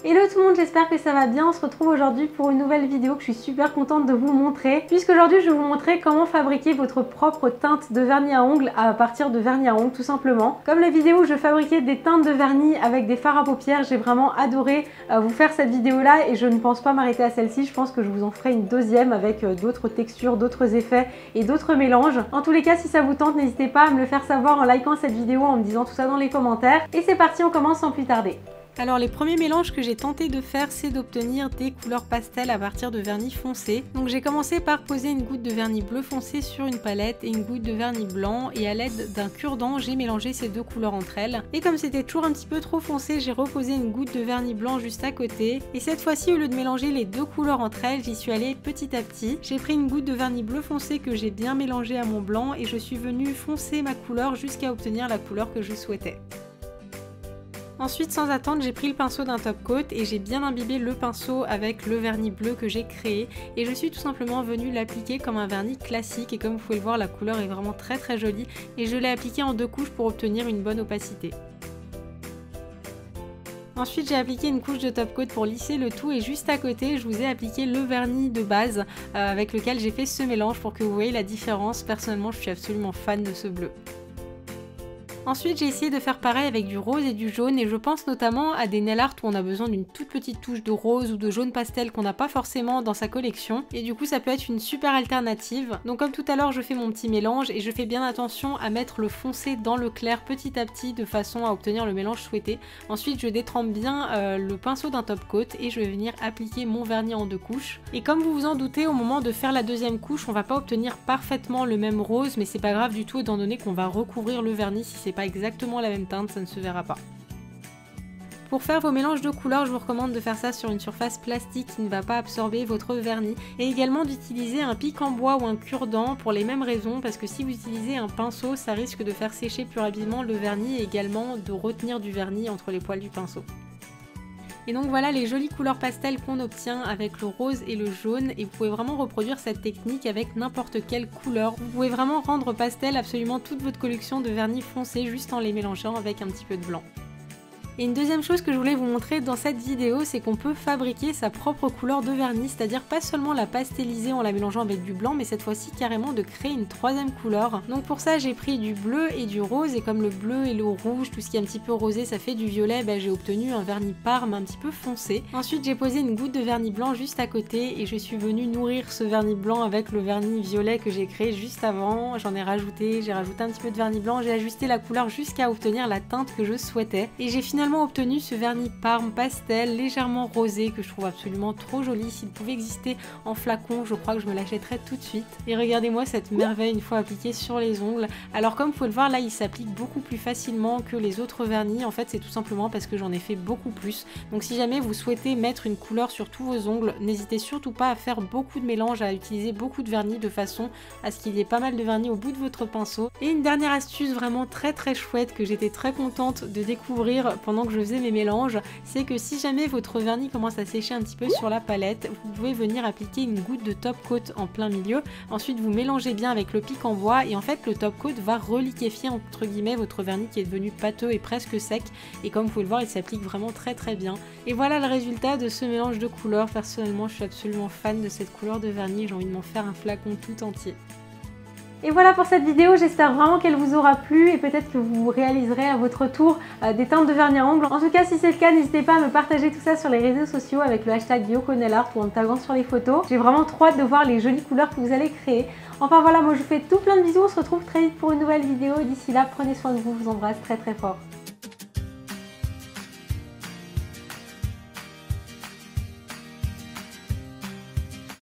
Hello tout le monde, j'espère que ça va bien. On se retrouve aujourd'hui pour une nouvelle vidéo que je suis super contente de vous montrer. Puisqu'aujourd'hui je vais vous montrer comment fabriquer votre propre teinte de vernis à ongles à partir de vernis à ongles tout simplement. Comme la vidéo où je fabriquais des teintes de vernis avec des fards à paupières, j'ai vraiment adoré vous faire cette vidéo là et je ne pense pas m'arrêter à celle-ci. Je pense que je vous en ferai une deuxième avec d'autres textures, d'autres effets et d'autres mélanges. En tous les cas, si ça vous tente, n'hésitez pas à me le faire savoir en likant cette vidéo, en me disant tout ça dans les commentaires. Et c'est parti, on commence sans plus tarder. Alors les premiers mélanges que j'ai tenté de faire, c'est d'obtenir des couleurs pastel à partir de vernis foncé. Donc j'ai commencé par poser une goutte de vernis bleu foncé sur une palette et une goutte de vernis blanc, et à l'aide d'un cure-dent, j'ai mélangé ces deux couleurs entre elles. Et comme c'était toujours un petit peu trop foncé, j'ai reposé une goutte de vernis blanc juste à côté. Et cette fois-ci, au lieu de mélanger les deux couleurs entre elles, j'y suis allée petit à petit. J'ai pris une goutte de vernis bleu foncé que j'ai bien mélangé à mon blanc et je suis venue foncer ma couleur jusqu'à obtenir la couleur que je souhaitais. Ensuite, sans attendre, j'ai pris le pinceau d'un top coat et j'ai bien imbibé le pinceau avec le vernis bleu que j'ai créé, et je suis tout simplement venue l'appliquer comme un vernis classique, et comme vous pouvez le voir, la couleur est vraiment très jolie et je l'ai appliqué en deux couches pour obtenir une bonne opacité. Ensuite, j'ai appliqué une couche de top coat pour lisser le tout, et juste à côté, je vous ai appliqué le vernis de base avec lequel j'ai fait ce mélange pour que vous voyez la différence. Personnellement, je suis absolument fan de ce bleu. Ensuite, j'ai essayé de faire pareil avec du rose et du jaune, et je pense notamment à des nail art où on a besoin d'une toute petite touche de rose ou de jaune pastel qu'on n'a pas forcément dans sa collection, et du coup ça peut être une super alternative. Donc comme tout à l'heure, je fais mon petit mélange et je fais bien attention à mettre le foncé dans le clair petit à petit de façon à obtenir le mélange souhaité. Ensuite, je détrempe bien le pinceau d'un top coat et je vais venir appliquer mon vernis en deux couches. Et comme vous vous en doutez, au moment de faire la deuxième couche, on va pas obtenir parfaitement le même rose, mais c'est pas grave du tout étant donné qu'on va recouvrir le vernis. Si c'est pas exactement la même teinte, ça ne se verra pas. Pour faire vos mélanges de couleurs, je vous recommande de faire ça sur une surface plastique qui ne va pas absorber votre vernis, et également d'utiliser un pic en bois ou un cure-dent pour les mêmes raisons, parce que si vous utilisez un pinceau, ça risque de faire sécher plus rapidement le vernis et également de retenir du vernis entre les poils du pinceau. Et donc voilà les jolies couleurs pastel qu'on obtient avec le rose et le jaune, et vous pouvez vraiment reproduire cette technique avec n'importe quelle couleur. Vous pouvez vraiment rendre pastel absolument toute votre collection de vernis foncé juste en les mélangeant avec un petit peu de blanc. Et une deuxième chose que je voulais vous montrer dans cette vidéo, c'est qu'on peut fabriquer sa propre couleur de vernis, c'est-à-dire pas seulement la pasteliser en la mélangeant avec du blanc, mais cette fois-ci carrément de créer une troisième couleur. Donc pour ça, j'ai pris du bleu et du rose, et comme le bleu et le rouge, tout ce qui est un petit peu rosé, ça fait du violet, j'ai obtenu un vernis Parme un petit peu foncé. Ensuite, j'ai posé une goutte de vernis blanc juste à côté et je suis venue nourrir ce vernis blanc avec le vernis violet que j'ai créé juste avant. J'en ai rajouté, j'ai rajouté un petit peu de vernis blanc, j'ai ajusté la couleur jusqu'à obtenir la teinte que je souhaitais, et j'ai finalement obtenu ce vernis Parme pastel légèrement rosé que je trouve absolument trop joli. S'il pouvait exister en flacon, je crois que je me l'achèterais tout de suite. Et regardez-moi cette merveille une fois appliquée sur les ongles. Alors comme vous pouvez le voir, là il s'applique beaucoup plus facilement que les autres vernis. En fait, c'est tout simplement parce que j'en ai fait beaucoup plus. Donc si jamais vous souhaitez mettre une couleur sur tous vos ongles, n'hésitez surtout pas à faire beaucoup de mélanges, à utiliser beaucoup de vernis de façon à ce qu'il y ait pas mal de vernis au bout de votre pinceau. Et une dernière astuce vraiment très chouette que j'étais très contente de découvrir pendant que je faisais mes mélanges, c'est que si jamais votre vernis commence à sécher un petit peu sur la palette, vous pouvez venir appliquer une goutte de top coat en plein milieu. Ensuite, vous mélangez bien avec le pic en bois, et en fait le top coat va reliquéfier entre guillemets votre vernis qui est devenu pâteux et presque sec, et comme vous pouvez le voir, il s'applique vraiment très bien. Et voilà le résultat de ce mélange de couleurs. Personnellement, je suis absolument fan de cette couleur de vernis, j'ai envie de m'en faire un flacon tout entier. Et voilà pour cette vidéo, j'espère vraiment qu'elle vous aura plu et peut-être que vous réaliserez à votre tour des teintes de vernis à ongles. En tout cas, si c'est le cas, n'hésitez pas à me partager tout ça sur les réseaux sociaux avec le hashtag YokoNailArt ou en me taguant sur les photos. J'ai vraiment trop hâte de voir les jolies couleurs que vous allez créer. Enfin voilà, moi je vous fais tout plein de bisous, on se retrouve très vite pour une nouvelle vidéo. D'ici là, prenez soin de vous, je vous embrasse très fort.